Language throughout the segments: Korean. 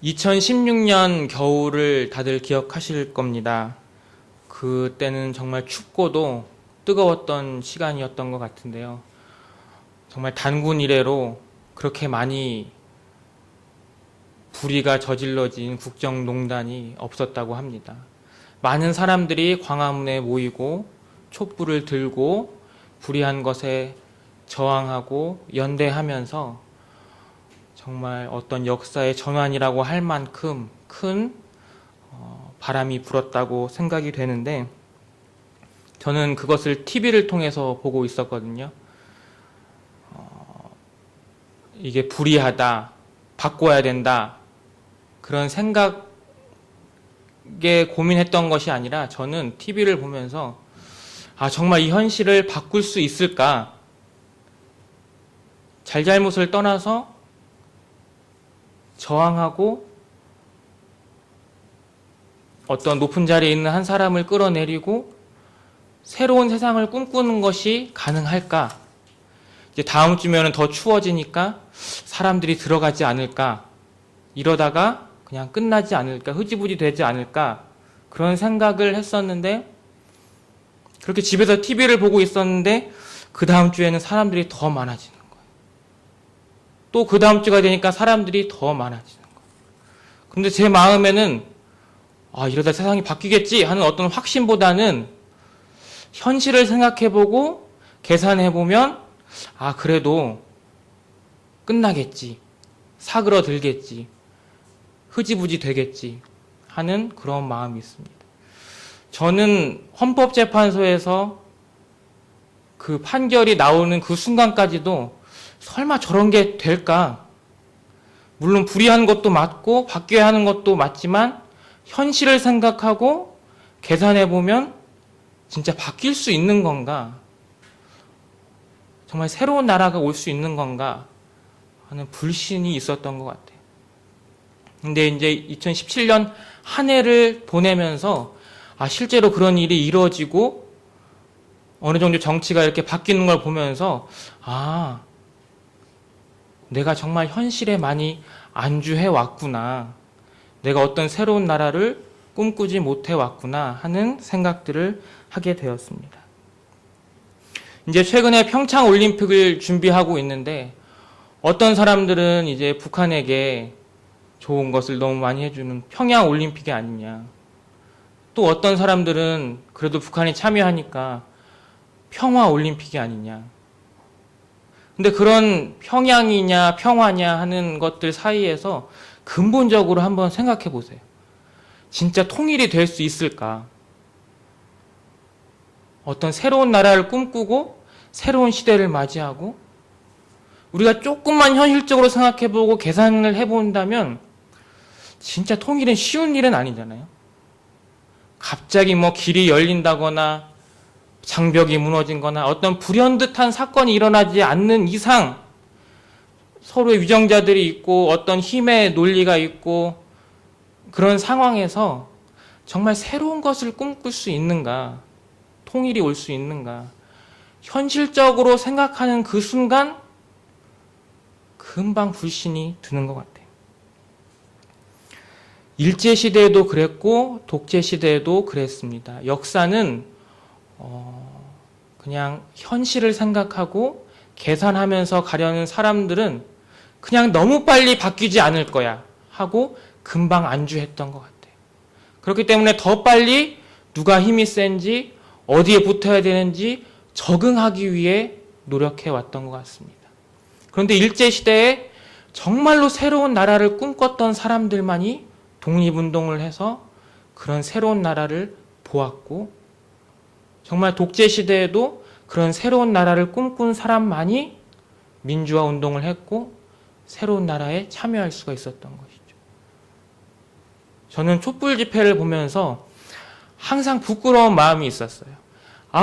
2016년 겨울을 다들 기억하실 겁니다. 그때는 정말 춥고도 뜨거웠던 시간이었던 것 같은데요. 정말 단군 이래로 그렇게 많이 불의가 저질러진 국정농단이 없었다고 합니다. 많은 사람들이 광화문에 모이고 촛불을 들고 불의한 것에 저항하고 연대하면서 정말 어떤 역사의 전환이라고 할 만큼 큰 바람이 불었다고 생각이 되는데, 저는 그것을 TV를 통해서 보고 있었거든요. 이게 불의하다, 바꿔야 된다, 그런 생각에 고민했던 것이 아니라 저는 TV를 보면서 정말 이 현실을 바꿀 수 있을까? 잘잘못을 떠나서 저항하고 어떤 높은 자리에 있는 한 사람을 끌어내리고 새로운 세상을 꿈꾸는 것이 가능할까? 이제 다음 주면은 더 추워지니까 사람들이 들어가지 않을까? 이러다가 그냥 끝나지 않을까? 흐지부지 되지 않을까? 그런 생각을 했었는데, 그렇게 집에서 TV를 보고 있었는데 그 다음 주에는 사람들이 더 많아지는 거예요. 또 그 다음 주가 되니까 사람들이 더 많아지는 거예요. 근데 제 마음에는 이러다 세상이 바뀌겠지 하는 어떤 확신보다는 현실을 생각해보고 계산해보면 그래도 끝나겠지, 사그러들겠지, 흐지부지 되겠지 하는 그런 마음이 있습니다. 저는 헌법재판소에서 그 판결이 나오는 그 순간까지도 설마 저런 게 될까? 물론 불의한 것도 맞고 바뀌어야 하는 것도 맞지만 현실을 생각하고 계산해보면 진짜 바뀔 수 있는 건가? 정말 새로운 나라가 올 수 있는 건가? 하는 불신이 있었던 것 같아요. 근데 이제 2017년 한 해를 보내면서 실제로 그런 일이 이루어지고 어느 정도 정치가 이렇게 바뀌는 걸 보면서 내가 정말 현실에 많이 안주해 왔구나, 내가 어떤 새로운 나라를 꿈꾸지 못해 왔구나 하는 생각들을 하게 되었습니다. 이제 최근에 평창 올림픽을 준비하고 있는데 어떤 사람들은 이제 북한에게 좋은 것을 너무 많이 해주는 평양 올림픽이 아니냐, 또 어떤 사람들은 그래도 북한이 참여하니까 평화 올림픽이 아니냐. 근데 그런 평양이냐 평화냐 하는 것들 사이에서 근본적으로 한번 생각해 보세요. 진짜 통일이 될 수 있을까? 어떤 새로운 나라를 꿈꾸고 새로운 시대를 맞이하고 우리가 조금만 현실적으로 생각해보고 계산을 해본다면 진짜 통일은 쉬운 일은 아니잖아요. 갑자기 길이 열린다거나 장벽이 무너진거나 어떤 불현듯한 사건이 일어나지 않는 이상 서로의 위정자들이 있고 어떤 힘의 논리가 있고 그런 상황에서 정말 새로운 것을 꿈꿀 수 있는가, 통일이 올 수 있는가, 현실적으로 생각하는 그 순간 금방 불신이 드는 것 같아요. 일제시대에도 그랬고 독재시대에도 그랬습니다. 역사는 그냥 현실을 생각하고 계산하면서 가려는 사람들은 그냥 너무 빨리 바뀌지 않을 거야 하고 금방 안주했던 것 같아요. 그렇기 때문에 더 빨리 누가 힘이 센지 어디에 붙어야 되는지 적응하기 위해 노력해 왔던 것 같습니다. 그런데 일제시대에 정말로 새로운 나라를 꿈꿨던 사람들만이 독립운동을 해서 그런 새로운 나라를 보았고, 정말 독재시대에도 그런 새로운 나라를 꿈꾼 사람만이 민주화 운동을 했고 새로운 나라에 참여할 수가 있었던 것이죠. 저는 촛불 집회를 보면서 항상 부끄러운 마음이 있었어요.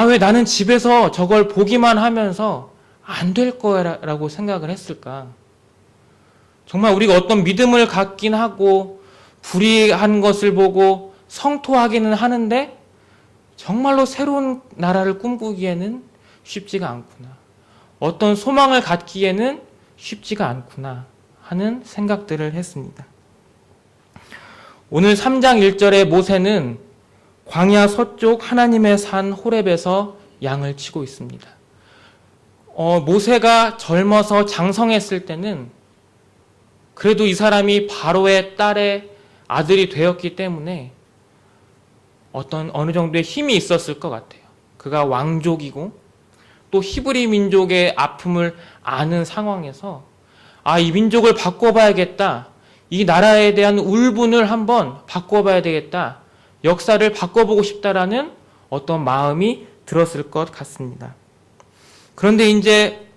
왜 나는 집에서 저걸 보기만 하면서 안 될 거라고 생각을 했을까? 정말 우리가 어떤 믿음을 갖긴 하고 불의한 것을 보고 성토하기는 하는데 정말로 새로운 나라를 꿈꾸기에는 쉽지가 않구나, 어떤 소망을 갖기에는 쉽지가 않구나 하는 생각들을 했습니다. 오늘 3장 1절에 모세는 광야 서쪽 하나님의 산 호렙에서 양을 치고 있습니다. 모세가 젊어서 장성했을 때는 그래도 이 사람이 바로의 딸의 아들이 되었기 때문에 어느 정도의 힘이 있었을 것 같아요. 그가 왕족이고 또 히브리 민족의 아픔을 아는 상황에서 이 민족을 바꿔봐야겠다. 이 나라에 대한 울분을 한번 바꿔봐야 되겠다. 역사를 바꿔보고 싶다라는 어떤 마음이 들었을 것 같습니다. 그런데 이제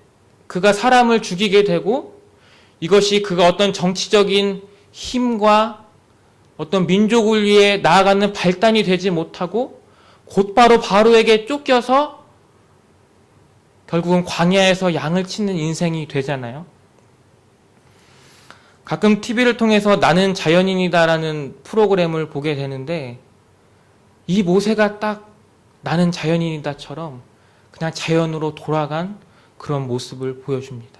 그가 사람을 죽이게 되고 이것이 그가 어떤 정치적인 힘과 어떤 민족을 위해 나아가는 발단이 되지 못하고 곧바로 바로에게 쫓겨서 결국은 광야에서 양을 치는 인생이 되잖아요. 가끔 TV를 통해서 나는 자연인이다라는 프로그램을 보게 되는데 이 모세가 딱 나는 자연인이다처럼 그냥 자연으로 돌아간 그런 모습을 보여줍니다.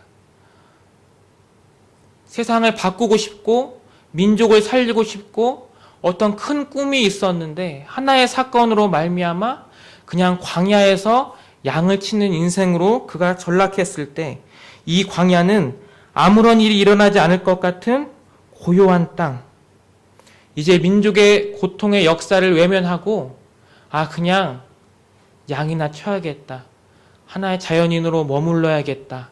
세상을 바꾸고 싶고 민족을 살리고 싶고 어떤 큰 꿈이 있었는데 하나의 사건으로 말미암아 그냥 광야에서 양을 치는 인생으로 그가 전락했을 때 이 광야는 아무런 일이 일어나지 않을 것 같은 고요한 땅, 이제 민족의 고통의 역사를 외면하고 그냥 양이나 쳐야겠다, 하나의 자연인으로 머물러야겠다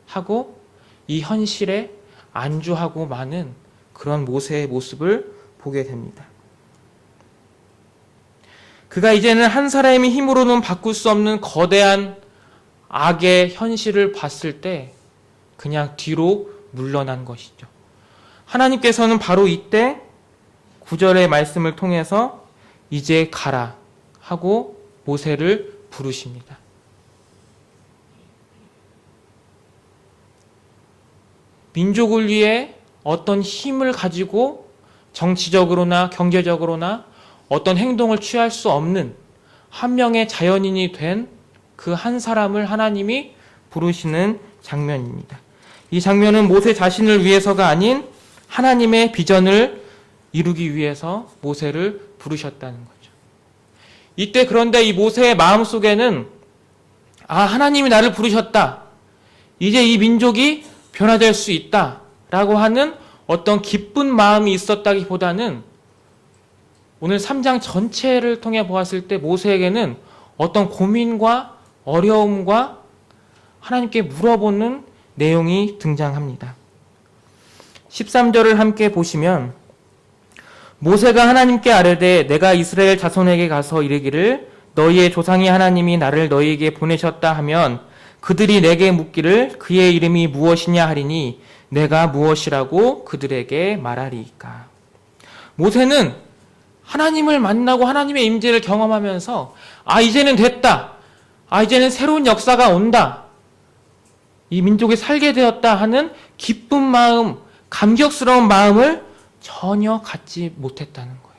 하고 이 현실에 안주하고 마는 그런 모세의 모습을 보게 됩니다. 그가 이제는 한 사람의 힘으로는 바꿀 수 없는 거대한 악의 현실을 봤을 때 그냥 뒤로 물러난 것이죠. 하나님께서는 바로 이때 9절의 말씀을 통해서 이제 가라 하고 모세를 부르십니다. 민족을 위해 어떤 힘을 가지고 정치적으로나 경제적으로나 어떤 행동을 취할 수 없는 한 명의 자연인이 된 그 한 사람을 하나님이 부르시는 장면입니다. 이 장면은 모세 자신을 위해서가 아닌 하나님의 비전을 이루기 위해서 모세를 부르셨다는 거죠. 이때 그런데 이 모세의 마음속에는 하나님이 나를 부르셨다. 이제 이 민족이 변화될 수 있다. 라고 하는 어떤 기쁜 마음이 있었다기보다는 오늘 3장 전체를 통해 보았을 때 모세에게는 어떤 고민과 어려움과 하나님께 물어보는 내용이 등장합니다. 13절을 함께 보시면 모세가 하나님께 아뢰되 내가 이스라엘 자손에게 가서 이르기를 너희의 조상의 하나님이 나를 너희에게 보내셨다 하면 그들이 내게 묻기를 그의 이름이 무엇이냐 하리니 내가 무엇이라고 그들에게 말하리이까. 모세는 하나님을 만나고 하나님의 임재를 경험하면서 이제는 됐다. 이제는 새로운 역사가 온다. 이 민족이 살게 되었다 하는 기쁜 마음, 감격스러운 마음을 전혀 갖지 못했다는 거예요.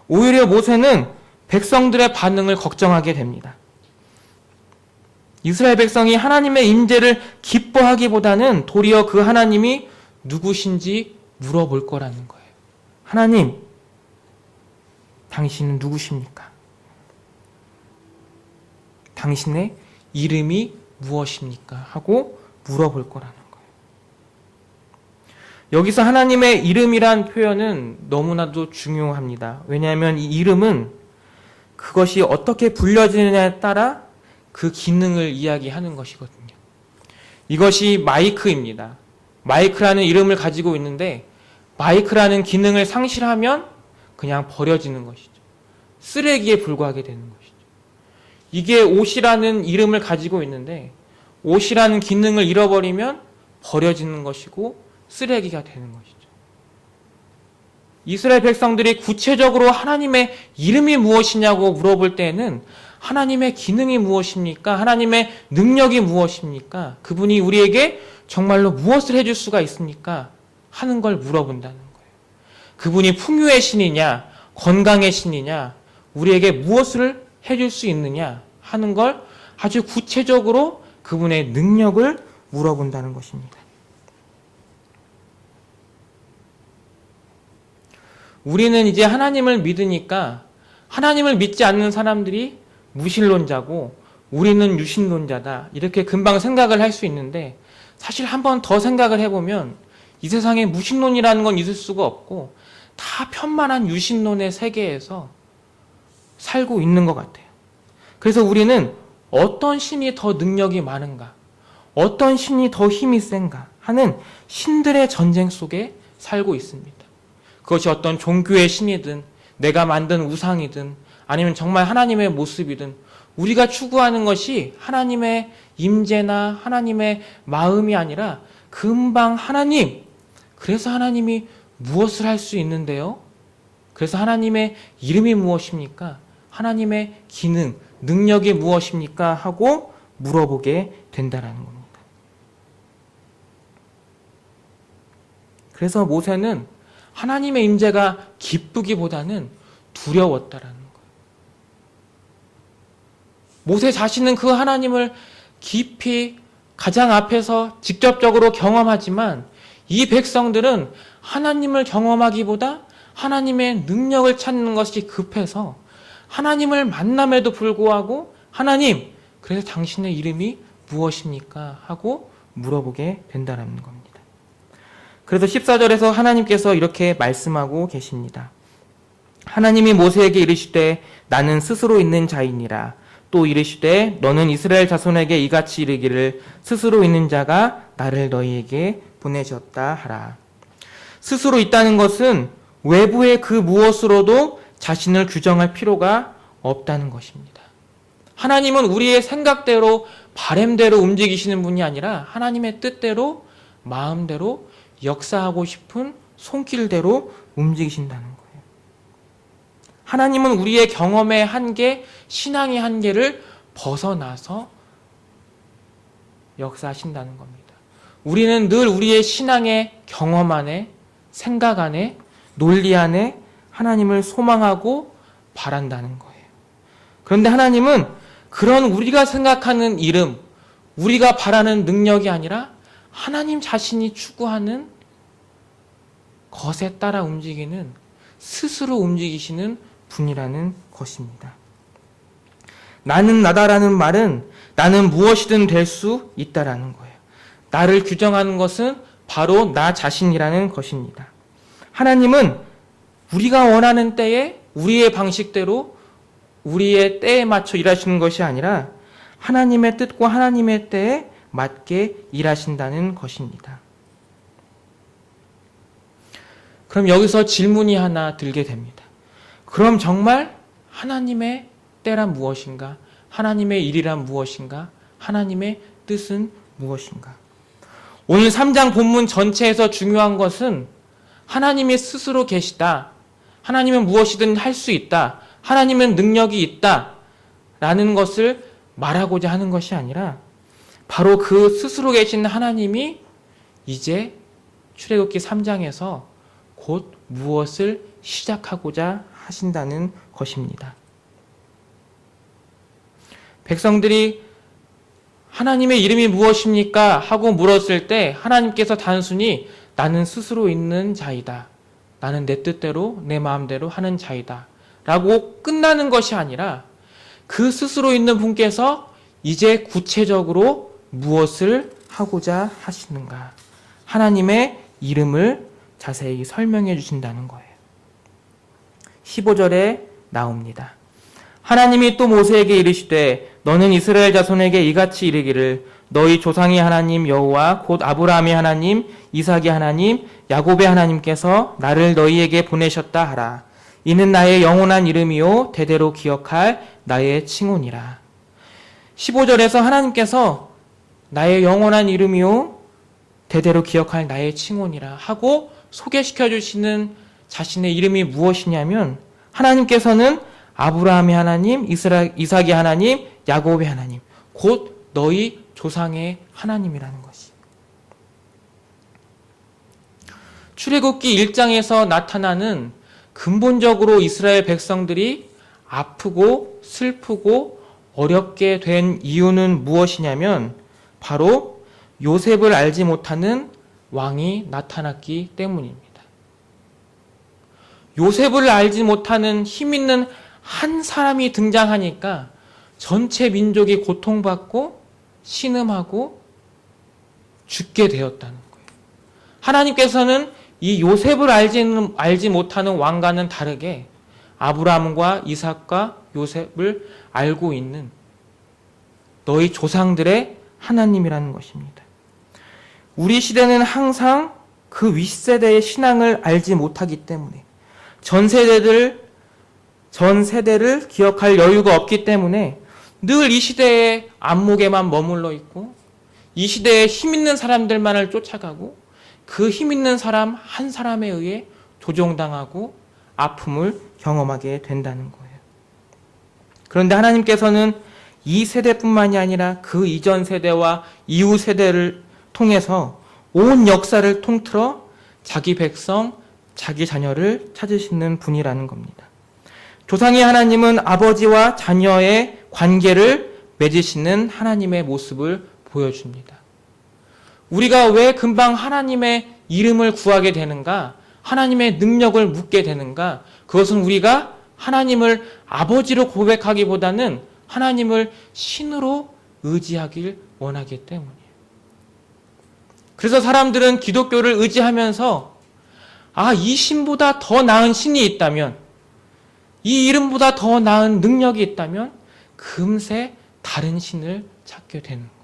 오히려 모세는 백성들의 반응을 걱정하게 됩니다. 이스라엘 백성이 하나님의 임재를 기뻐하기보다는 도리어 그 하나님이 누구신지 물어볼 거라는 거예요. 하나님, 당신은 누구십니까? 당신의 이름이 무엇입니까? 하고 물어볼 거라는 거예요. 여기서 하나님의 이름이란 표현은 너무나도 중요합니다. 왜냐하면 이 이름은 그것이 어떻게 불려지느냐에 따라 그 기능을 이야기하는 것이거든요. 이것이 마이크입니다. 마이크라는 이름을 가지고 있는데 마이크라는 기능을 상실하면 그냥 버려지는 것이죠. 쓰레기에 불과하게 되는 것이죠. 이게 옷이라는 이름을 가지고 있는데 옷이라는 기능을 잃어버리면 버려지는 것이고 쓰레기가 되는 것이죠. 이스라엘 백성들이 구체적으로 하나님의 이름이 무엇이냐고 물어볼 때에는 하나님의 기능이 무엇입니까? 하나님의 능력이 무엇입니까? 그분이 우리에게 정말로 무엇을 해줄 수가 있습니까? 하는 걸 물어본다는 거예요. 그분이 풍요의 신이냐, 건강의 신이냐, 우리에게 무엇을 해줄 수 있느냐 하는 걸 아주 구체적으로 그분의 능력을 물어본다는 것입니다. 우리는 이제 하나님을 믿으니까 하나님을 믿지 않는 사람들이 무신론자고 우리는 유신론자다. 이렇게 금방 생각을 할 수 있는데 사실 한 번 더 생각을 해보면 이 세상에 무신론이라는 건 있을 수가 없고 다 편만한 유신론의 세계에서 살고 있는 것 같아요. 그래서 우리는 어떤 신이 더 능력이 많은가, 어떤 신이 더 힘이 센가 하는 신들의 전쟁 속에 살고 있습니다. 그것이 어떤 종교의 신이든 내가 만든 우상이든 아니면 정말 하나님의 모습이든 우리가 추구하는 것이 하나님의 임재나 하나님의 마음이 아니라 금방 하나님, 그래서 하나님이 무엇을 할 수 있는데요? 그래서 하나님의 이름이 무엇입니까? 하나님의 기능, 능력이 무엇입니까? 하고 물어보게 된다라는 겁니다. 그래서 모세는 하나님의 임재가 기쁘기보다는 두려웠다라는 거예요. 모세 자신은 그 하나님을 깊이 가장 앞에서 직접적으로 경험하지만 이 백성들은 하나님을 경험하기보다 하나님의 능력을 찾는 것이 급해서 하나님을 만남에도 불구하고 하나님, 그래서 당신의 이름이 무엇입니까? 하고 물어보게 된다는 겁니다. 그래서 14절에서 하나님께서 이렇게 말씀하고 계십니다. 하나님이 모세에게 이르시되 나는 스스로 있는 자이니라. 또 이르시되 너는 이스라엘 자손에게 이같이 이르기를 스스로 있는 자가 나를 너희에게 보내셨다 하라. 스스로 있다는 것은 외부의 그 무엇으로도 자신을 규정할 필요가 없다는 것입니다. 하나님은 우리의 생각대로 바램대로 움직이시는 분이 아니라 하나님의 뜻대로 마음대로 역사하고 싶은 손길대로 움직이신다는 거예요. 하나님은 우리의 경험의 한계, 신앙의 한계를 벗어나서 역사하신다는 겁니다. 우리는 늘 우리의 신앙의 경험 안에, 생각 안에, 논리 안에 하나님을 소망하고 바란다는 거예요. 그런데 하나님은 그런 우리가 생각하는 이름, 우리가 바라는 능력이 아니라 하나님 자신이 추구하는 것에 따라 움직이는, 스스로 움직이시는 분이라는 것입니다. 나는 나다라는 말은 나는 무엇이든 될 수 있다라는 거예요. 나를 규정하는 것은 바로 나 자신이라는 것입니다. 하나님은 우리가 원하는 때에 우리의 방식대로 우리의 때에 맞춰 일하시는 것이 아니라 하나님의 뜻과 하나님의 때에 맞게 일하신다는 것입니다. 그럼 여기서 질문이 하나 들게 됩니다. 그럼 정말 하나님의 때란 무엇인가? 하나님의 일이란 무엇인가? 하나님의 뜻은 무엇인가? 오늘 3장 본문 전체에서 중요한 것은 하나님이 스스로 계시다. 하나님은 무엇이든 할 수 있다. 하나님은 능력이 있다. 라는 것을 말하고자 하는 것이 아니라 바로 그 스스로 계신 하나님이 이제 출애굽기 3장에서 곧 무엇을 시작하고자 하신다는 것입니다. 백성들이 하나님의 이름이 무엇입니까? 하고 물었을 때 하나님께서 단순히 나는 스스로 있는 자이다. 나는 내 뜻대로 내 마음대로 하는 자이다. 라고 끝나는 것이 아니라 그 스스로 있는 분께서 이제 구체적으로 무엇을 하고자 하시는가? 하나님의 이름을 자세히 설명해 주신다는 거예요. 15절에 나옵니다. 하나님이 또 모세에게 이르시되 너는 이스라엘 자손에게 이같이 이르기를 너희 조상의 하나님 여호와 곧 아브라함의 하나님, 이삭의 하나님, 야곱의 하나님께서 나를 너희에게 보내셨다 하라. 이는 나의 영원한 이름이요 대대로 기억할 나의 칭호니라. 15절에서 하나님께서 나의 영원한 이름이요 대대로 기억할 나의 칭호니라 하고 소개시켜 주시는 자신의 이름이 무엇이냐면 하나님께서는 아브라함의 하나님, 이삭의 하나님, 야곱의 하나님, 곧 너희 조상의 하나님이라는 것이. 출애굽기 1장에서 나타나는 근본적으로 이스라엘 백성들이 아프고 슬프고 어렵게 된 이유는 무엇이냐면 바로 요셉을 알지 못하는 왕이 나타났기 때문입니다. 요셉을 알지 못하는 힘 있는 한 사람이 등장하니까 전체 민족이 고통받고 신음하고 죽게 되었다는 거예요. 하나님께서는 이 요셉을 알지 못하는 왕과는 다르게 아브라함과 이삭과 요셉을 알고 있는 너희 조상들의 하나님이라는 것입니다. 우리 시대는 항상 그 윗세대의 신앙을 알지 못하기 때문에 전 세대를 기억할 여유가 없기 때문에 늘 이 시대의 안목에만 머물러 있고 이 시대에 힘 있는 사람들만을 쫓아가고 그 힘 있는 사람 한 사람에 의해 조종당하고 아픔을 경험하게 된다는 거예요. 그런데 하나님께서는 이 세대뿐만이 아니라 그 이전 세대와 이후 세대를 통해서 온 역사를 통틀어 자기 백성, 자기 자녀를 찾으시는 분이라는 겁니다. 조상의 하나님은 아버지와 자녀의 관계를 맺으시는 하나님의 모습을 보여줍니다. 우리가 왜 금방 하나님의 이름을 구하게 되는가? 하나님의 능력을 묻게 되는가? 그것은 우리가 하나님을 아버지로 고백하기보다는 하나님을 신으로 의지하길 원하기 때문이에요. 그래서 사람들은 기독교를 의지하면서 이 신보다 더 나은 신이 있다면, 이 이름보다 더 나은 능력이 있다면 금세 다른 신을 찾게 되는 거예요.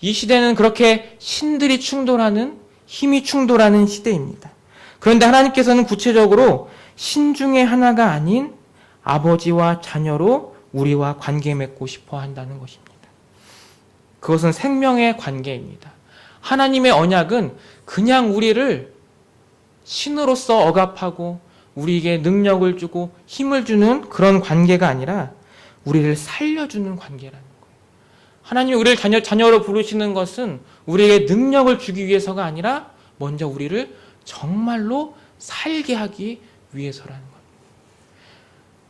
이 시대는 그렇게 신들이 충돌하는, 힘이 충돌하는 시대입니다. 그런데 하나님께서는 구체적으로 신 중에 하나가 아닌 아버지와 자녀로 우리와 관계 맺고 싶어 한다는 것입니다. 그것은 생명의 관계입니다. 하나님의 언약은 그냥 우리를 신으로서 억압하고 우리에게 능력을 주고 힘을 주는 그런 관계가 아니라 우리를 살려주는 관계라는 거예요. 하나님이 우리를 자녀로 부르시는 것은 우리에게 능력을 주기 위해서가 아니라 먼저 우리를 정말로 살게 하기 위해서라는 거예요.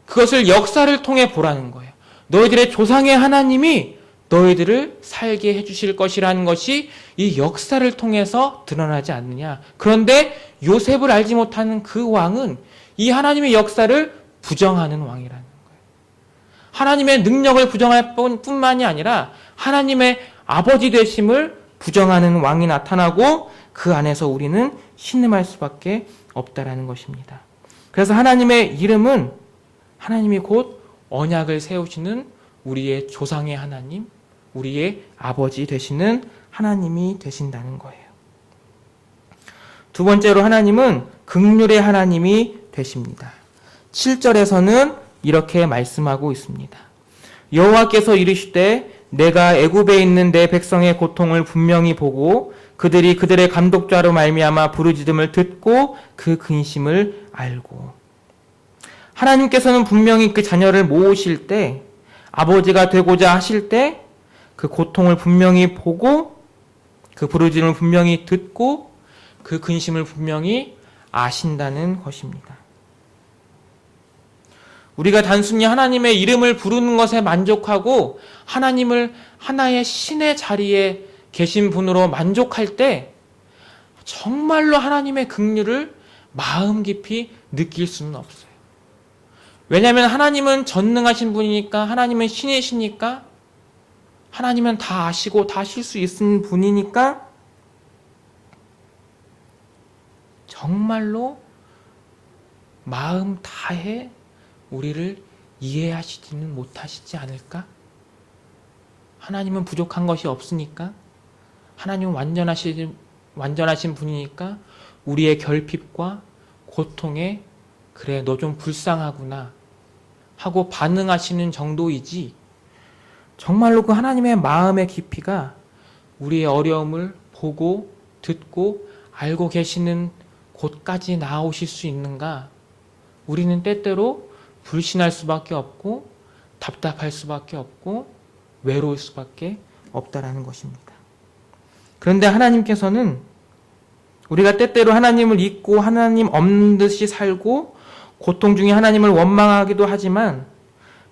그것을 역사를 통해 보라는 거예요. 너희들의 조상의 하나님이 너희들을 살게 해주실 것이라는 것이 이 역사를 통해서 드러나지 않느냐. 그런데 요셉을 알지 못하는 그 왕은 이 하나님의 역사를 부정하는 왕이라는 거예요. 하나님의 능력을 부정할 뿐만이 아니라 하나님의 아버지 되심을 부정하는 왕이 나타나고 그 안에서 우리는 신음할 수밖에 없다라는 것입니다. 그래서 하나님의 이름은 하나님이 곧 언약을 세우시는 우리의 조상의 하나님, 우리의 아버지 되시는 하나님이 되신다는 거예요. 두 번째로 하나님은 긍휼의 하나님이 되십니다. 7절에서는 이렇게 말씀하고 있습니다. 여호와께서 이르시되 내가 애굽에 있는 내 백성의 고통을 분명히 보고 그들이 그들의 감독자로 말미암아 부르짖음을 듣고 그 근심을 알고. 하나님께서는 분명히 그 자녀를 모으실 때, 아버지가 되고자 하실 때 그 고통을 분명히 보고 그 부르짖음을 분명히 듣고 그 근심을 분명히 아신다는 것입니다. 우리가 단순히 하나님의 이름을 부르는 것에 만족하고 하나님을 하나의 신의 자리에 계신 분으로 만족할 때 정말로 하나님의 긍휼을 마음 깊이 느낄 수는 없어요. 왜냐하면 하나님은 전능하신 분이니까, 하나님은 신이시니까, 하나님은 다 아시고 다 아실 수 있는 분이니까 정말로 마음 다해 우리를 이해하시지는 못하시지 않을까? 하나님은 부족한 것이 없으니까, 하나님은 완전하신 분이니까 우리의 결핍과 고통에 그래 너 좀 불쌍하구나 하고 반응하시는 정도이지, 정말로 그 하나님의 마음의 깊이가 우리의 어려움을 보고 듣고 알고 계시는 곳까지 나아오실 수 있는가? 우리는 때때로 불신할 수밖에 없고 답답할 수밖에 없고 외로울 수밖에 없다라는 것입니다. 그런데 하나님께서는 우리가 때때로 하나님을 잊고 하나님 없는 듯이 살고 고통 중에 하나님을 원망하기도 하지만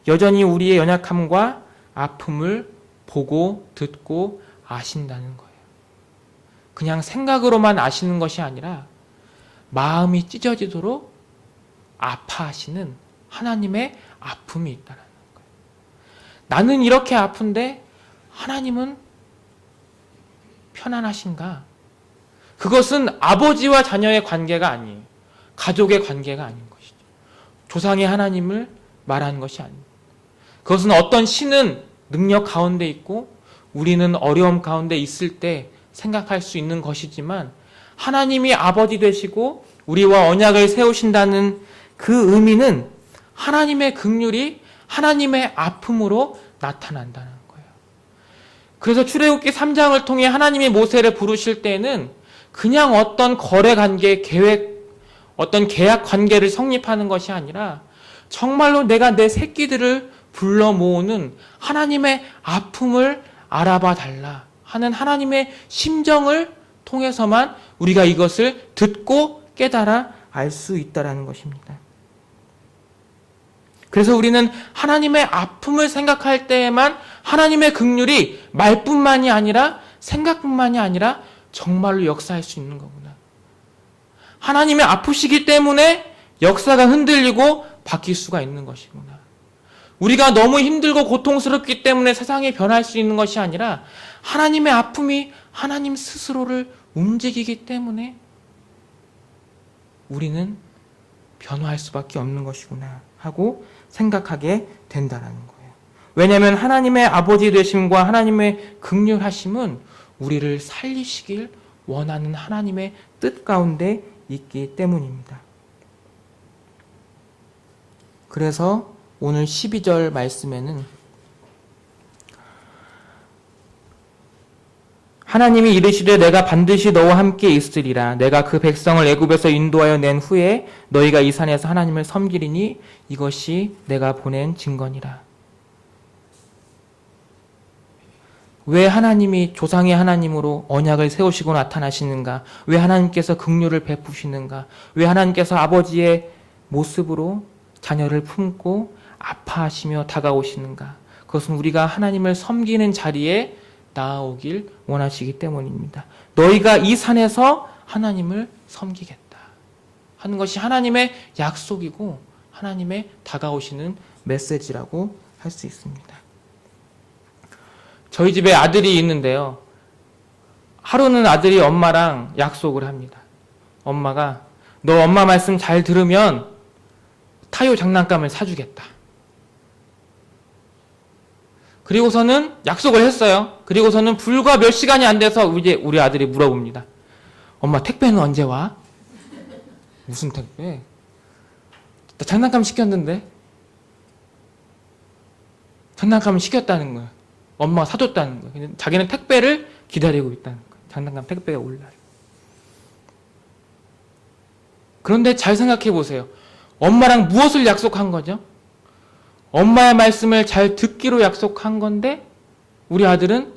여전히 우리의 연약함과 아픔을 보고 듣고 아신다는 거예요. 그냥 생각으로만 아시는 것이 아니라 마음이 찢어지도록 아파하시는 하나님의 아픔이 있다는 거예요. 나는 이렇게 아픈데 하나님은 편안하신가? 그것은 아버지와 자녀의 관계가 아니에요. 가족의 관계가 아닌 것이죠. 조상의 하나님을 말하는 것이 아닙니다. 그것은 어떤 신은 능력 가운데 있고 우리는 어려움 가운데 있을 때 생각할 수 있는 것이지만 하나님이 아버지 되시고 우리와 언약을 세우신다는 그 의미는 하나님의 긍휼이 하나님의 아픔으로 나타난다는 거예요. 그래서 출애굽기 3장을 통해 하나님이 모세를 부르실 때는 그냥 어떤 거래 관계, 어떤 계약 관계를 성립하는 것이 아니라 정말로 내가 내 새끼들을 불러 모으는 하나님의 아픔을 알아봐 달라 하는 하나님의 심정을 통해서만 우리가 이것을 듣고 깨달아 알 수 있다는 것입니다. 그래서 우리는 하나님의 아픔을 생각할 때에만 하나님의 긍휼이 말뿐만이 아니라 생각뿐만이 아니라 정말로 역사할 수 있는 거구나. 하나님의 아프시기 때문에 역사가 흔들리고 바뀔 수가 있는 것이구나. 우리가 너무 힘들고 고통스럽기 때문에 세상이 변할 수 있는 것이 아니라 하나님의 아픔이 하나님 스스로를 움직이기 때문에 우리는 변화할 수밖에 없는 것이구나 하고 생각하게 된다는 거예요. 왜냐하면 하나님의 아버지 되심과 하나님의 긍휼하심은 우리를 살리시길 원하는 하나님의 뜻 가운데 있기 때문입니다. 그래서 오늘 12절 말씀에는 하나님이 이르시되 내가 반드시 너와 함께 있으리라. 내가 그 백성을 애굽에서 인도하여 낸 후에 너희가 이 산에서 하나님을 섬기리니 이것이 내가 보낸 증거니라. 왜 하나님이 조상의 하나님으로 언약을 세우시고 나타나시는가? 왜 하나님께서 긍휼을 베푸시는가? 왜 하나님께서 아버지의 모습으로 자녀를 품고 아파하시며 다가오시는가? 그것은 우리가 하나님을 섬기는 자리에 나아오길 원하시기 때문입니다. 너희가 이 산에서 하나님을 섬기겠다 하는 것이 하나님의 약속이고 하나님의 다가오시는 메시지라고 할 수 있습니다. 저희 집에 아들이 있는데요. 하루는 아들이 엄마랑 약속을 합니다. 엄마가 너 엄마 말씀 잘 들으면 타요 장난감을 사주겠다. 그리고서는 약속을 했어요. 그리고서는 불과 몇 시간이 안 돼서 이제 우리 아들이 물어봅니다. 엄마 택배는 언제 와? 무슨 택배? 나 장난감 시켰는데. 장난감을 시켰다는 거예요. 엄마가 사줬다는 거예요. 자기는 택배를 기다리고 있다는 거예요. 장난감 택배가 올 날. 그런데 잘 생각해 보세요. 엄마랑 무엇을 약속한 거죠? 엄마의 말씀을 잘 듣기로 약속한 건데 우리 아들은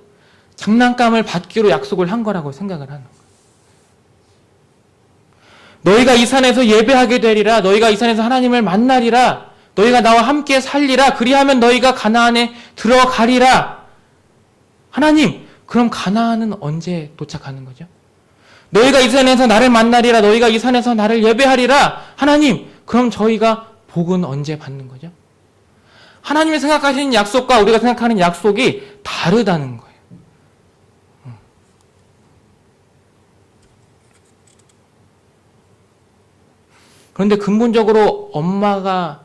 장난감을 받기로 약속을 한 거라고 생각을 하는 거예요. 너희가 이 산에서 예배하게 되리라. 너희가 이 산에서 하나님을 만나리라. 너희가 나와 함께 살리라. 그리하면 너희가 가나안에 들어가리라. 하나님, 그럼 가나안은 언제 도착하는 거죠? 너희가 이 산에서 나를 만나리라. 너희가 이 산에서 나를 예배하리라. 하나님, 그럼 저희가 복은 언제 받는 거죠? 하나님이 생각하시는 약속과 우리가 생각하는 약속이 다르다는 거예요. 그런데 근본적으로 엄마가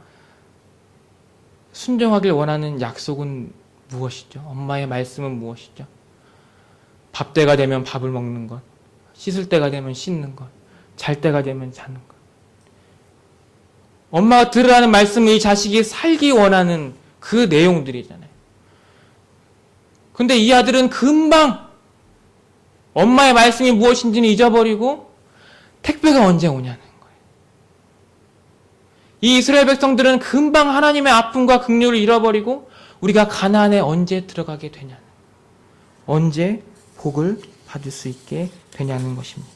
순종하길 원하는 약속은 무엇이죠? 엄마의 말씀은 무엇이죠? 밥 때가 되면 밥을 먹는 것, 씻을 때가 되면 씻는 것, 잘 때가 되면 자는 것. 엄마가 들으라는 말씀은 이 자식이 살기 원하는 그 내용들이잖아요. 근데 이 아들은 금방 엄마의 말씀이 무엇인지는 잊어버리고 택배가 언제 오냐는 거예요. 이 이스라엘 백성들은 금방 하나님의 아픔과 긍휼을 잃어버리고 우리가 가나안에 언제 들어가게 되냐는, 언제 복을 받을 수 있게 되냐는 것입니다.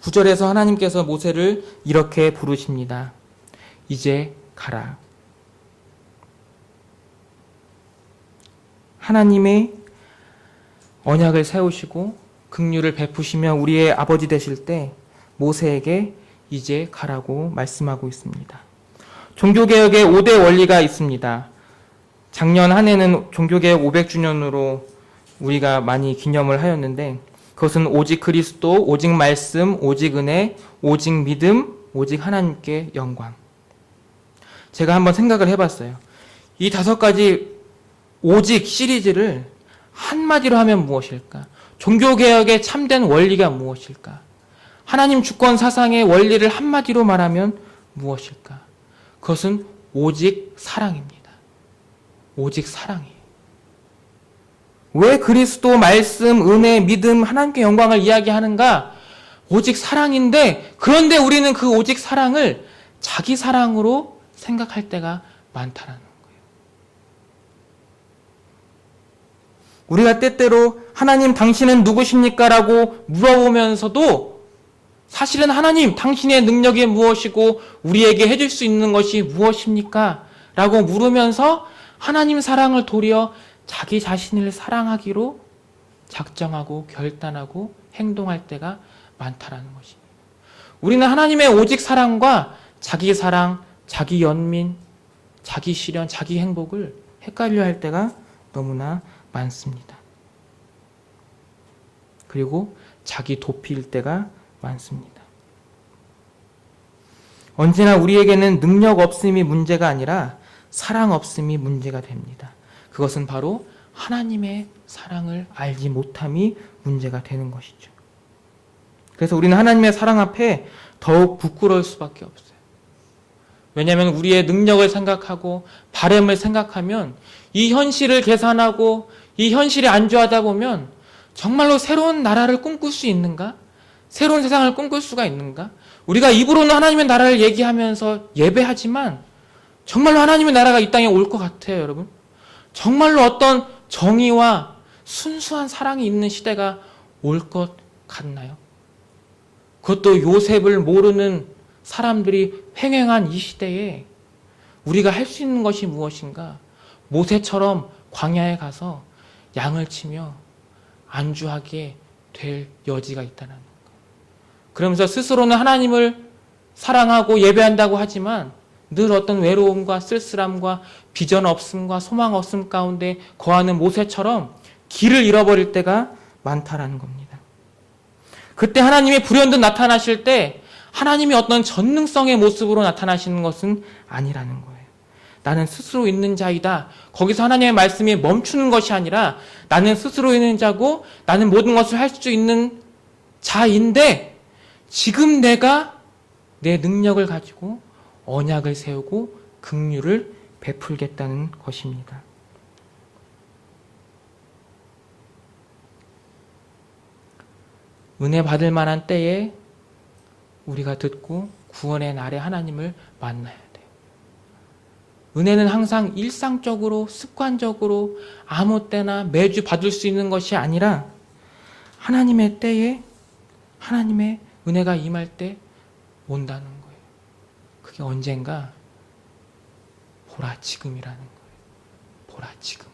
9절에서 하나님께서 모세를 이렇게 부르십니다. 이제 가라. 하나님의 언약을 세우시고 긍휼을 베푸시며 우리의 아버지 되실 때 모세에게 이제 가라고 말씀하고 있습니다. 종교개혁의 5대 원리가 있습니다. 작년 한 해는 종교개혁 500주년으로 우리가 많이 기념을 하였는데, 그것은 오직 그리스도, 오직 말씀, 오직 은혜, 오직 믿음, 오직 하나님께 영광. 제가 한번 생각을 해봤어요. 이 5가지 오직 시리즈를 한마디로 하면 무엇일까? 종교개혁의 참된 원리가 무엇일까? 하나님 주권 사상의 원리를 한마디로 말하면 무엇일까? 그것은 오직 사랑입니다. 오직 사랑이에요. 왜 그리스도, 말씀, 은혜, 믿음, 하나님께 영광을 이야기하는가? 오직 사랑인데, 그런데 우리는 그 오직 사랑을 자기 사랑으로 생각할 때가 많다라는 거예요. 우리가 때때로 하나님 당신은 누구십니까? 라고 물어보면서도 사실은 하나님 당신의 능력이 무엇이고 우리에게 해줄 수 있는 것이 무엇입니까? 라고 물으면서 하나님 사랑을 도리어 자기 자신을 사랑하기로 작정하고 결단하고 행동할 때가 많다라는 것입니다. 우리는 하나님의 오직 사랑과 자기 사랑, 자기 연민, 자기 실현, 자기 행복을 헷갈려 할 때가 너무나 많습니다. 그리고 자기 도피일 때가 많습니다. 언제나 우리에게는 능력 없음이 문제가 아니라 사랑 없음이 문제가 됩니다. 그것은 바로 하나님의 사랑을 알지 못함이 문제가 되는 것이죠. 그래서 우리는 하나님의 사랑 앞에 더욱 부끄러울 수밖에 없어요. 왜냐하면 우리의 능력을 생각하고 바램을 생각하면 이 현실을 계산하고 이 현실에 안주하다 보면 정말로 새로운 나라를 꿈꿀 수 있는가? 새로운 세상을 꿈꿀 수가 있는가? 우리가 입으로는 하나님의 나라를 얘기하면서 예배하지만 정말로 하나님의 나라가 이 땅에 올 것 같아요, 여러분. 정말로 어떤 정의와 순수한 사랑이 있는 시대가 올 것 같나요? 그것도 요셉을 모르는 사람들이 횡행한 이 시대에 우리가 할 수 있는 것이 무엇인가? 모세처럼 광야에 가서 양을 치며 안주하게 될 여지가 있다는 것. 그러면서 스스로는 하나님을 사랑하고 예배한다고 하지만 늘 어떤 외로움과 쓸쓸함과 비전 없음과 소망 없음 가운데 거하는 모세처럼 길을 잃어버릴 때가 많다라는 겁니다. 그때 하나님이 불현듯 나타나실 때 하나님이 어떤 전능성의 모습으로 나타나시는 것은 아니라는 거예요. 나는 스스로 있는 자이다. 거기서 하나님의 말씀이 멈추는 것이 아니라 나는 스스로 있는 자고 나는 모든 것을 할 수 있는 자인데 지금 내가 내 능력을 가지고 언약을 세우고 긍휼을 베풀겠다는 것입니다. 은혜 받을 만한 때에 우리가 듣고 구원의 날에 하나님을 만나야 돼요. 은혜는 항상 일상적으로 습관적으로 아무 때나 매주 받을 수 있는 것이 아니라 하나님의 때에 하나님의 은혜가 임할 때 온다는 거예요. 그게 언젠가 보라 지금이라는 거예요. 보라 지금.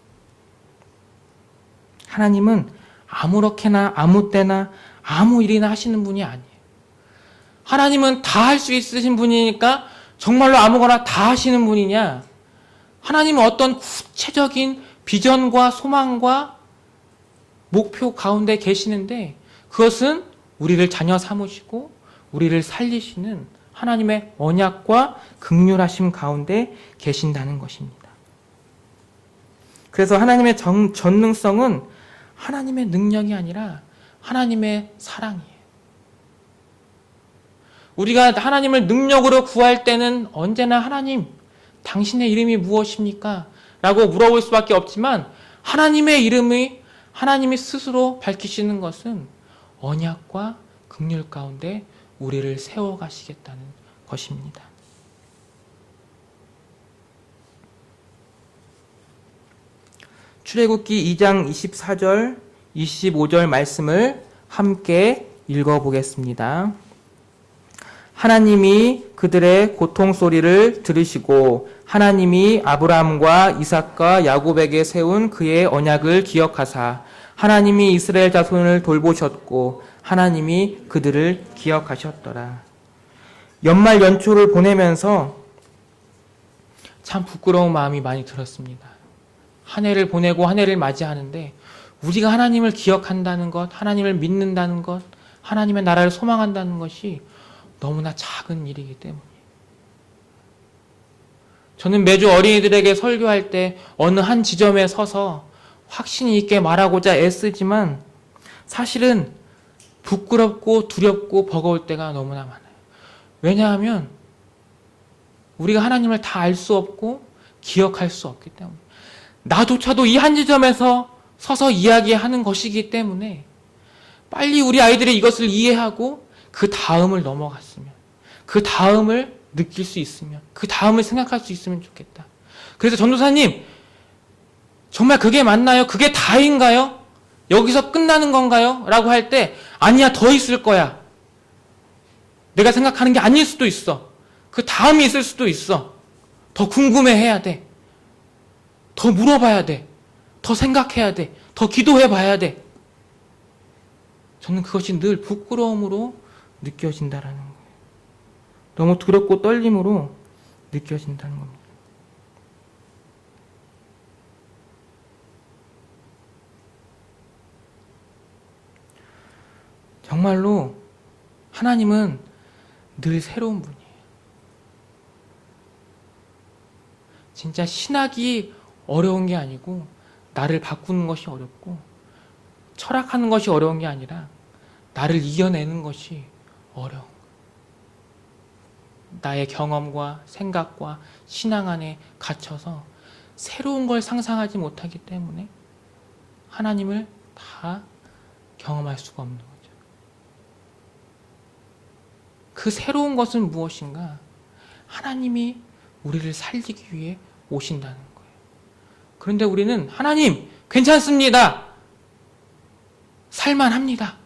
하나님은 아무렇게나 아무 때나 아무 일이나 하시는 분이 아니에요. 하나님은 다 할 수 있으신 분이니까 정말로 아무거나 다 하시는 분이냐? 하나님은 어떤 구체적인 비전과 소망과 목표 가운데 계시는데 그것은 우리를 자녀 삼으시고 우리를 살리시는 하나님의 언약과 긍휼하심 가운데 계신다는 것입니다. 그래서 하나님의 전능성은 하나님의 능력이 아니라 하나님의 사랑이에요. 우리가 하나님을 능력으로 구할 때는 언제나 하나님, 당신의 이름이 무엇입니까? 라고 물어볼 수밖에 없지만 하나님의 이름이 하나님이 스스로 밝히시는 것은 언약과 긍휼 가운데 우리를 세워가시겠다는 것입니다. 출애굽기 2장 24절, 25절 말씀을 함께 읽어보겠습니다. 하나님이 그들의 고통 소리를 들으시고 하나님이 아브라함과 이삭과 야곱에게 세운 그의 언약을 기억하사 하나님이 이스라엘 자손을 돌보셨고 하나님이 그들을 기억하셨더라. 연말 연초를 보내면서 참 부끄러운 마음이 많이 들었습니다. 한 해를 보내고 한 해를 맞이하는데 우리가 하나님을 기억한다는 것, 하나님을 믿는다는 것, 하나님의 나라를 소망한다는 것이 너무나 작은 일이기 때문이에요. 저는 매주 어린이들에게 설교할 때 어느 한 지점에 서서 확신 있게 말하고자 애쓰지만 사실은 부끄럽고 두렵고 버거울 때가 너무나 많아요. 왜냐하면 우리가 하나님을 다 알 수 없고 기억할 수 없기 때문에, 나조차도 이 한 지점에서 서서 이야기하는 것이기 때문에 빨리 우리 아이들이 이것을 이해하고 그 다음을 넘어갔으면, 그 다음을 느낄 수 있으면, 그 다음을 생각할 수 있으면 좋겠다. 그래서 전도사님, 정말 그게 맞나요? 그게 다인가요? 여기서 끝나는 건가요? 라고 할 때 아니야, 더 있을 거야. 내가 생각하는 게 아닐 수도 있어. 그 다음이 있을 수도 있어. 더 궁금해해야 돼. 더 물어봐야 돼. 더 생각해야 돼. 더 기도해봐야 돼. 저는 그것이 늘 부끄러움으로 느껴진다라는 거예요. 너무 두렵고 떨림으로 느껴진다는 겁니다. 정말로 하나님은 늘 새로운 분이에요. 진짜 신학이 어려운 게 아니고 나를 바꾸는 것이 어렵고 철학하는 것이 어려운 게 아니라 나를 이겨내는 것이 어려운 거예요. 나의 경험과 생각과 신앙 안에 갇혀서 새로운 걸 상상하지 못하기 때문에 하나님을 다 경험할 수가 없는 거죠. 그 새로운 것은 무엇인가? 하나님이 우리를 살리기 위해 오신다는 거예요. 그런데 우리는 하나님 괜찮습니다. 살만합니다.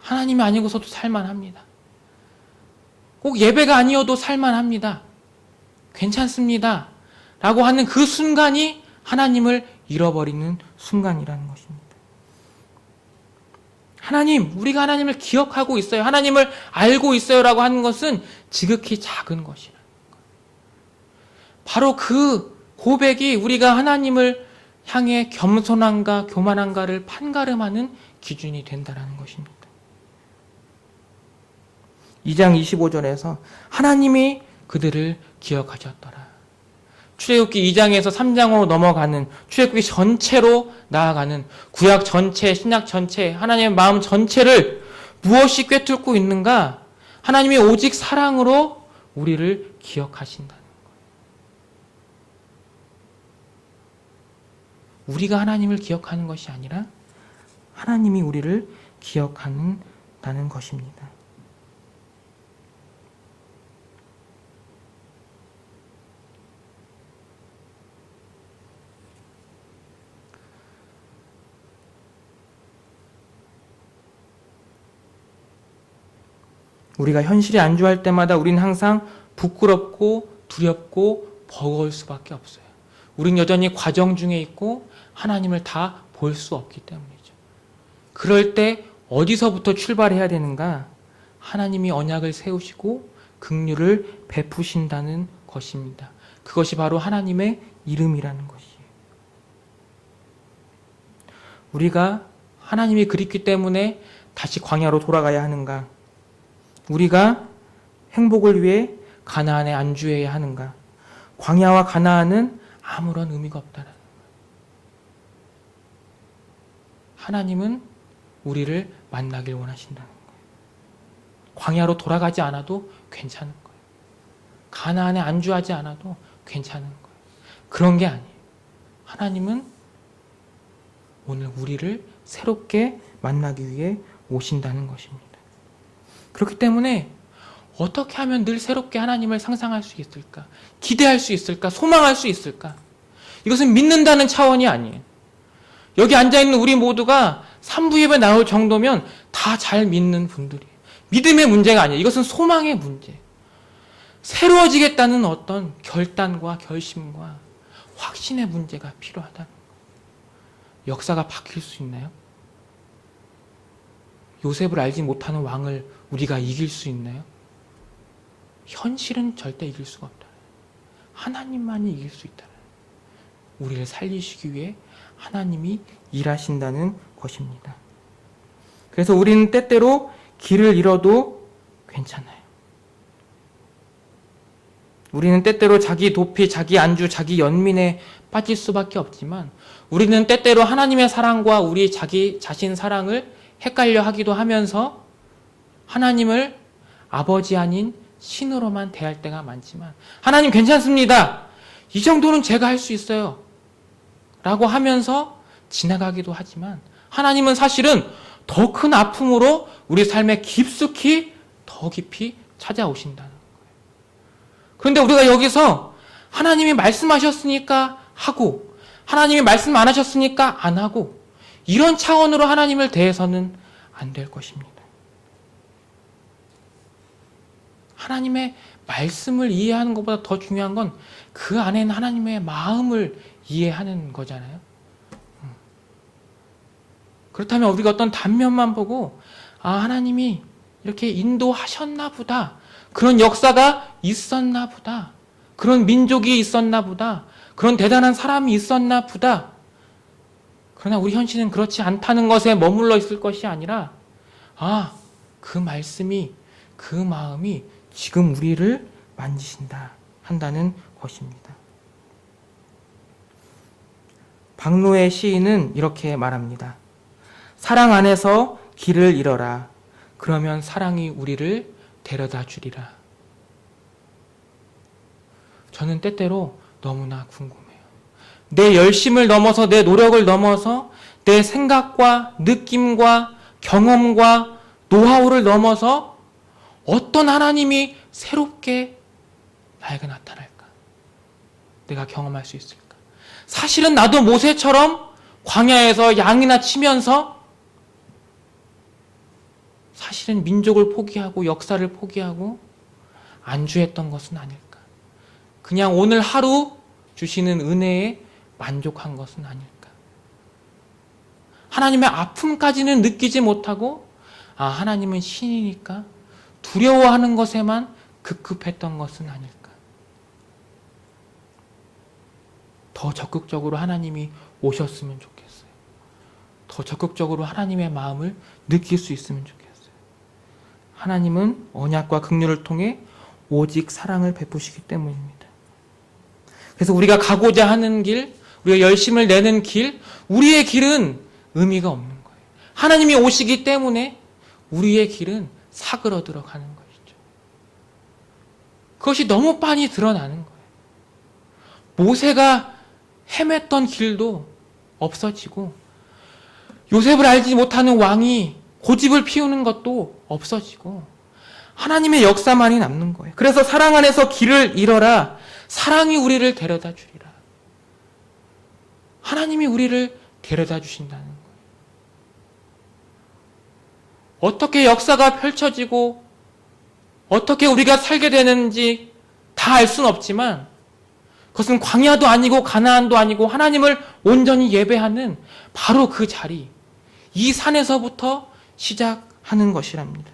하나님이 아니고서도 살만합니다. 꼭 예배가 아니어도 살만합니다. 괜찮습니다. 라고 하는 그 순간이 하나님을 잃어버리는 순간이라는 것입니다. 하나님, 우리가 하나님을 기억하고 있어요. 하나님을 알고 있어요. 라고 하는 것은 지극히 작은 것이라는 거예요. 바로 그 고백이 우리가 하나님을 향해 겸손한가 교만한가를 판가름하는 기준이 된다는 것입니다. 2장 25절에서 하나님이 그들을 기억하셨더라. 출애굽기 2장에서 3장으로 넘어가는, 출애굽기 전체로 나아가는 구약 전체, 신약 전체, 하나님의 마음 전체를 무엇이 꿰뚫고 있는가? 하나님이 오직 사랑으로 우리를 기억하신다는 거예요. 우리가 하나님을 기억하는 것이 아니라 하나님이 우리를 기억한다는 것입니다. 우리가 현실에 안주할 때마다 우리는 항상 부끄럽고 두렵고 버거울 수밖에 없어요. 우린 여전히 과정 중에 있고 하나님을 다 볼 수 없기 때문이죠. 그럴 때 어디서부터 출발해야 되는가? 하나님이 언약을 세우시고 긍휼을 베푸신다는 것입니다. 그것이 바로 하나님의 이름이라는 것이에요. 우리가 하나님이 그립기 때문에 다시 광야로 돌아가야 하는가? 우리가 행복을 위해 가나안에 안주해야 하는가? 광야와 가나안은 아무런 의미가 없다는 거예요. 하나님은 우리를 만나길 원하신다는 거예요. 광야로 돌아가지 않아도 괜찮은 거예요. 가나안에 안주하지 않아도 괜찮은 거예요. 그런 게 아니에요. 하나님은 오늘 우리를 새롭게 만나기 위해 오신다는 것입니다. 그렇기 때문에 어떻게 하면 늘 새롭게 하나님을 상상할 수 있을까? 기대할 수 있을까? 소망할 수 있을까? 이것은 믿는다는 차원이 아니에요. 여기 앉아있는 우리 모두가 3부 예배 나올 정도면 다 잘 믿는 분들이에요. 믿음의 문제가 아니에요. 이것은 소망의 문제. 새로워지겠다는 어떤 결단과 결심과 확신의 문제가 필요하다는 거예요. 역사가 바뀔 수 있나요? 요셉을 알지 못하는 왕을 우리가 이길 수 있나요? 현실은 절대 이길 수가 없다. 하나님만이 이길 수 있다. 우리를 살리시기 위해 하나님이 일하신다는 것입니다. 그래서 우리는 때때로 길을 잃어도 괜찮아요. 우리는 때때로 자기 도피, 자기 안주, 자기 연민에 빠질 수밖에 없지만 우리는 때때로 하나님의 사랑과 우리 자기 자신 사랑을 헷갈려 하기도 하면서 하나님을 아버지 아닌 신으로만 대할 때가 많지만 하나님 괜찮습니다. 이 정도는 제가 할 수 있어요. 라고 하면서 지나가기도 하지만 하나님은 사실은 더 큰 아픔으로 우리 삶에 깊숙이 더 깊이 찾아오신다는 거예요. 그런데 우리가 여기서 하나님이 말씀하셨으니까 하고 하나님이 말씀 안 하셨으니까 안 하고 이런 차원으로 하나님을 대해서는 안 될 것입니다. 하나님의 말씀을 이해하는 것보다 더 중요한 건 그 안에는 하나님의 마음을 이해하는 거잖아요. 그렇다면 우리가 어떤 단면만 보고 하나님이 이렇게 인도하셨나 보다. 그런 역사가 있었나 보다. 그런 민족이 있었나 보다. 그런 대단한 사람이 있었나 보다. 그러나 우리 현실은 그렇지 않다는 것에 머물러 있을 것이 아니라 그 말씀이 그 마음이 지금 우리를 만지신다 한다는 것입니다. 박노의 시인은 이렇게 말합니다. 사랑 안에서 길을 잃어라. 그러면 사랑이 우리를 데려다 주리라. 저는 때때로 너무나 궁금해요. 내 열심을 넘어서 내 노력을 넘어서 내 생각과 느낌과 경험과 노하우를 넘어서 어떤 하나님이 새롭게 나에게 나타날까? 내가 경험할 수 있을까? 사실은 나도 모세처럼 광야에서 양이나 치면서 사실은 민족을 포기하고 역사를 포기하고 안주했던 것은 아닐까? 그냥 오늘 하루 주시는 은혜에 만족한 것은 아닐까? 하나님의 아픔까지는 느끼지 못하고 하나님은 신이니까 두려워하는 것에만 급급했던 것은 아닐까? 더 적극적으로 하나님이 오셨으면 좋겠어요. 더 적극적으로 하나님의 마음을 느낄 수 있으면 좋겠어요. 하나님은 언약과 긍휼을 통해 오직 사랑을 베푸시기 때문입니다. 그래서 우리가 가고자 하는 길, 우리가 열심을 내는 길, 우리의 길은 의미가 없는 거예요. 하나님이 오시기 때문에 우리의 길은 사그러들어 가는 것이죠. 그것이 너무 빤히 드러나는 거예요. 모세가 헤맸던 길도 없어지고 요셉을 알지 못하는 왕이 고집을 피우는 것도 없어지고 하나님의 역사만이 남는 거예요. 그래서 사랑 안에서 길을 잃어라. 사랑이 우리를 데려다 주리라. 하나님이 우리를 데려다 주신다는 거예요. 어떻게 역사가 펼쳐지고 어떻게 우리가 살게 되는지 다 알 수는 없지만 그것은 광야도 아니고 가나안도 아니고 하나님을 온전히 예배하는 바로 그 자리, 이 산에서부터 시작하는 것이랍니다.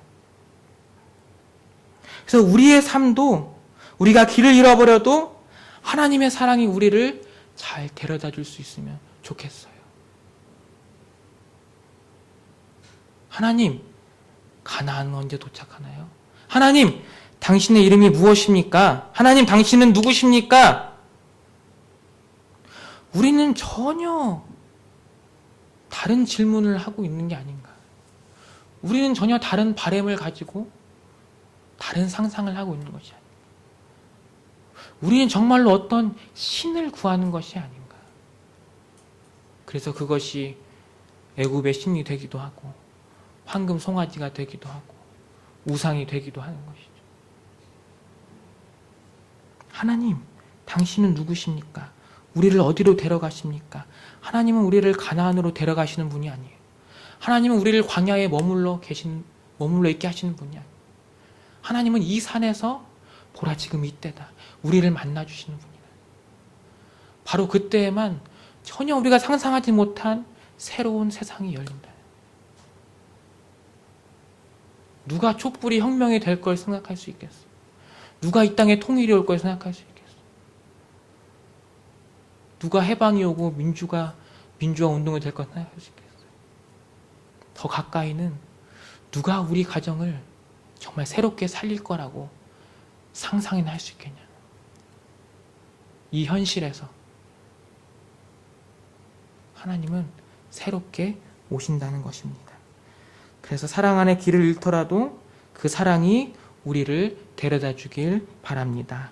그래서 우리의 삶도 우리가 길을 잃어버려도 하나님의 사랑이 우리를 잘 데려다 줄 수 있으면 좋겠어요. 하나님, 가나안은 언제 도착하나요? 하나님, 당신의 이름이 무엇입니까? 하나님, 당신은 누구십니까? 우리는 전혀 다른 질문을 하고 있는 게 아닌가. 우리는 전혀 다른 바램을 가지고 다른 상상을 하고 있는 것이 아닌가. 우리는 정말로 어떤 신을 구하는 것이 아닌가. 그래서 그것이 애굽의 신이 되기도 하고 황금 송아지가 되기도 하고 우상이 되기도 하는 것이죠. 하나님, 당신은 누구십니까? 우리를 어디로 데려가십니까? 하나님은 우리를 가나안으로 데려가시는 분이 아니에요. 하나님은 우리를 광야에 머물러 있게 하시는 분이 아니에요. 하나님은 이 산에서 보라 지금 이때다. 우리를 만나주시는 분이다. 바로 그때에만 전혀 우리가 상상하지 못한 새로운 세상이 열린다. 누가 촛불이 혁명이 될 걸 생각할 수 있겠어? 누가 이 땅에 통일이 올 걸 생각할 수 있겠어? 누가 해방이 오고 민주화 운동이 될 걸 생각할 수 있겠어요? 더 가까이는 누가 우리 가정을 정말 새롭게 살릴 거라고 상상이나 할 수 있겠냐? 이 현실에서 하나님은 새롭게 오신다는 것입니다. 그래서 사랑 안에 길을 잃더라도 그 사랑이 우리를 데려다 주길 바랍니다.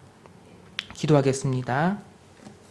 기도하겠습니다.